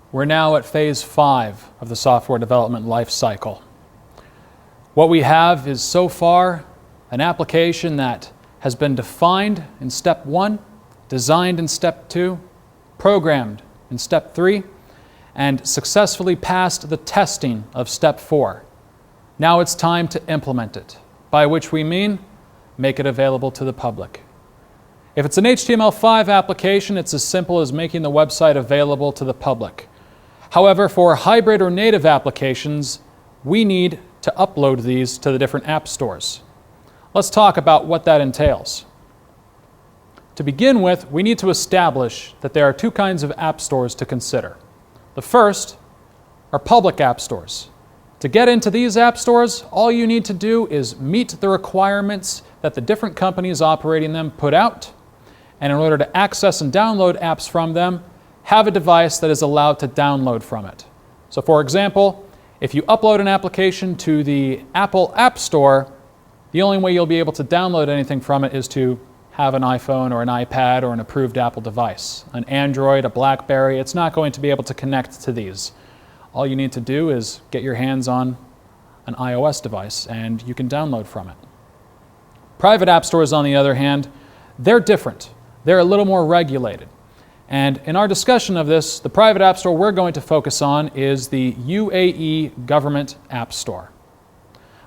We're now at phase 5 of the software development life cycle. What we have is so far an application that has been defined in step 1, designed in step 2, programmed in step 3, and successfully passed the testing of step 4. Now it's time to implement it, by which we mean make it available to the public. If it's an HTML5 application, it's as simple as making the website available to the public. However, for hybrid or native applications, we need to upload these to the different app stores. Let's talk about what that entails. To begin with, we need to establish that there are 2 kinds of app stores to consider. The first are public app stores. To get into these app stores, all you need to do is meet the requirements that the different companies operating them put out, and in order to access and download apps from them, have a device that is allowed to download from it. So for example, if you upload an application to the Apple App Store, the only way you'll be able to download anything from it is to have an iPhone or an iPad or an approved Apple device. An Android, a BlackBerry, it's not going to be able to connect to these. All you need to do is get your hands on an iOS device and you can download from it. Private app stores, on the other hand, they're different. They're a little more regulated. And in our discussion of this, the private app store we're going to focus on is the UAE Government App Store.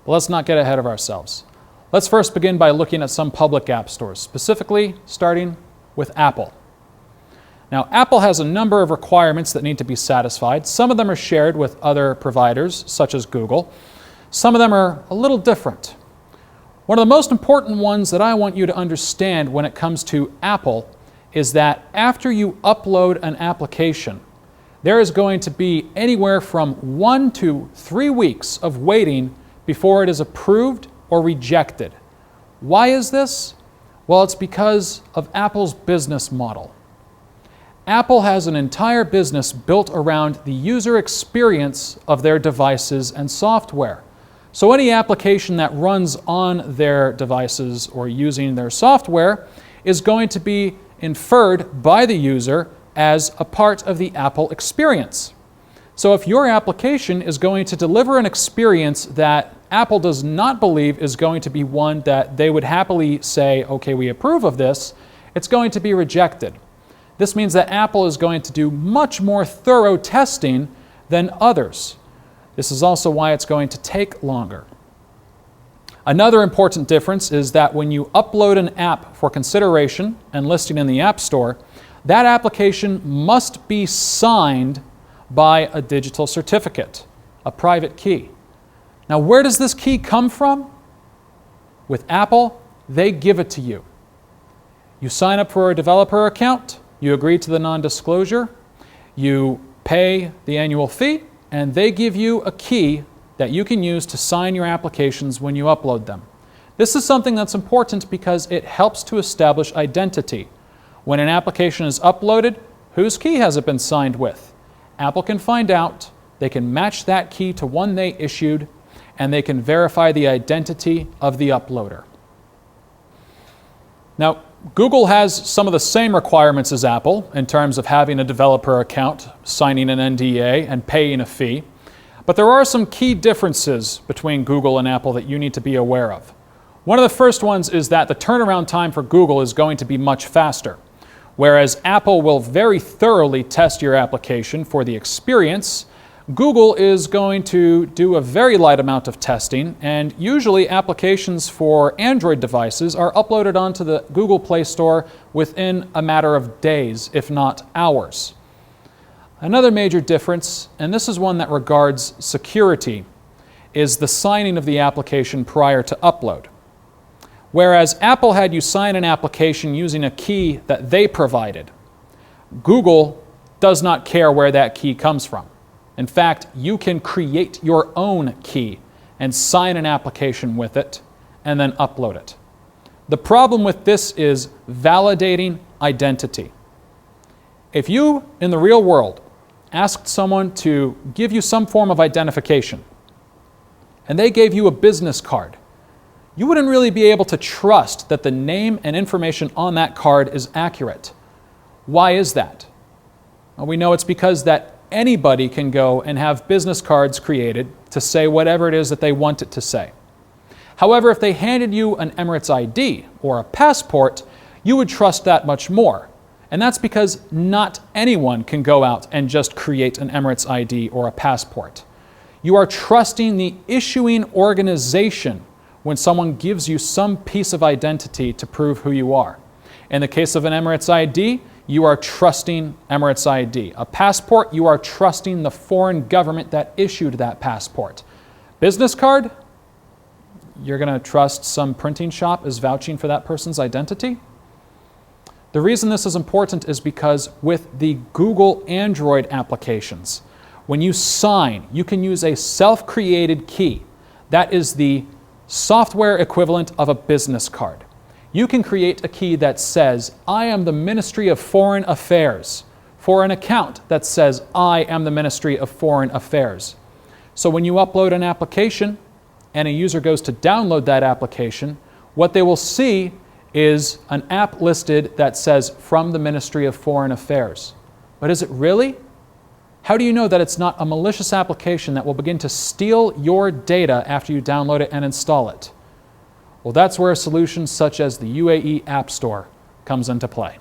But let's not get ahead of ourselves. Let's first begin by looking at some public app stores, specifically starting with Apple. Now, Apple has a number of requirements that need to be satisfied. Some of them are shared with other providers, such as Google. Some of them are a little different. One of the most important ones that I want you to understand when it comes to Apple is that after you upload an application, there is going to be anywhere from 1 to 3 weeks of waiting before it is approved or rejected. Why is this? Well, it's because of Apple's business model. Apple has an entire business built around the user experience of their devices and software. So any application that runs on their devices or using their software is going to be inferred by the user as a part of the Apple experience. So if your application is going to deliver an experience that Apple does not believe is going to be one that they would happily say, okay, we approve of this, it's going to be rejected. This means that Apple is going to do much more thorough testing than others. This is also why it's going to take longer. Another important difference is that when you upload an app for consideration and listing in the App Store, that application must be signed by a digital certificate, a private key. Now, where does this key come from? With Apple, they give it to you. You sign up for a developer account, you agree to the non-disclosure, you pay the annual fee, and they give you a key that you can use to sign your applications when you upload them. This is something that's important because it helps to establish identity. When an application is uploaded, whose key has it been signed with? Apple can find out, they can match that key to one they issued, and they can verify the identity of the uploader. Now, Google has some of the same requirements as Apple in terms of having a developer account, signing an NDA, and paying a fee. But there are some key differences between Google and Apple that you need to be aware of. One of the first ones is that the turnaround time for Google is going to be much faster, whereas Apple will very thoroughly test your application for the experience. Google is going to do a very light amount of testing, and usually applications for Android devices are uploaded onto the Google Play Store within a matter of days, if not hours. Another major difference, and this is one that regards security, is the signing of the application prior to upload. Whereas Apple had you sign an application using a key that they provided, Google does not care where that key comes from. In fact, you can create your own key and sign an application with it and then upload it. The problem with this is validating identity. If you, in the real world, asked someone to give you some form of identification and they gave you a business card, you wouldn't really be able to trust that the name and information on that card is accurate. Why is that? Well, we know it's because that anybody can go and have business cards created to say whatever it is that they want it to say. However, if they handed you an Emirates ID or a passport, you would trust that much more. And that's because not anyone can go out and just create an Emirates ID or a passport. You are trusting the issuing organization when someone gives you some piece of identity to prove who you are. In the case of an Emirates ID, you are trusting Emirates ID. A passport, you are trusting the foreign government that issued that passport. Business card, you're going to trust some printing shop is vouching for that person's identity. The reason this is important is because with the Google Android applications, when you sign, you can use a self-created key. That is the software equivalent of a business card. You can create a key that says, I am the Ministry of Foreign Affairs, for an account that says, I am the Ministry of Foreign Affairs. So when you upload an application and a user goes to download that application, what they will see is an app listed that says, from the Ministry of Foreign Affairs. But is it really? How do you know that it's not a malicious application that will begin to steal your data after you download it and install it? Well, that's where solutions such as the UAE App Store comes into play.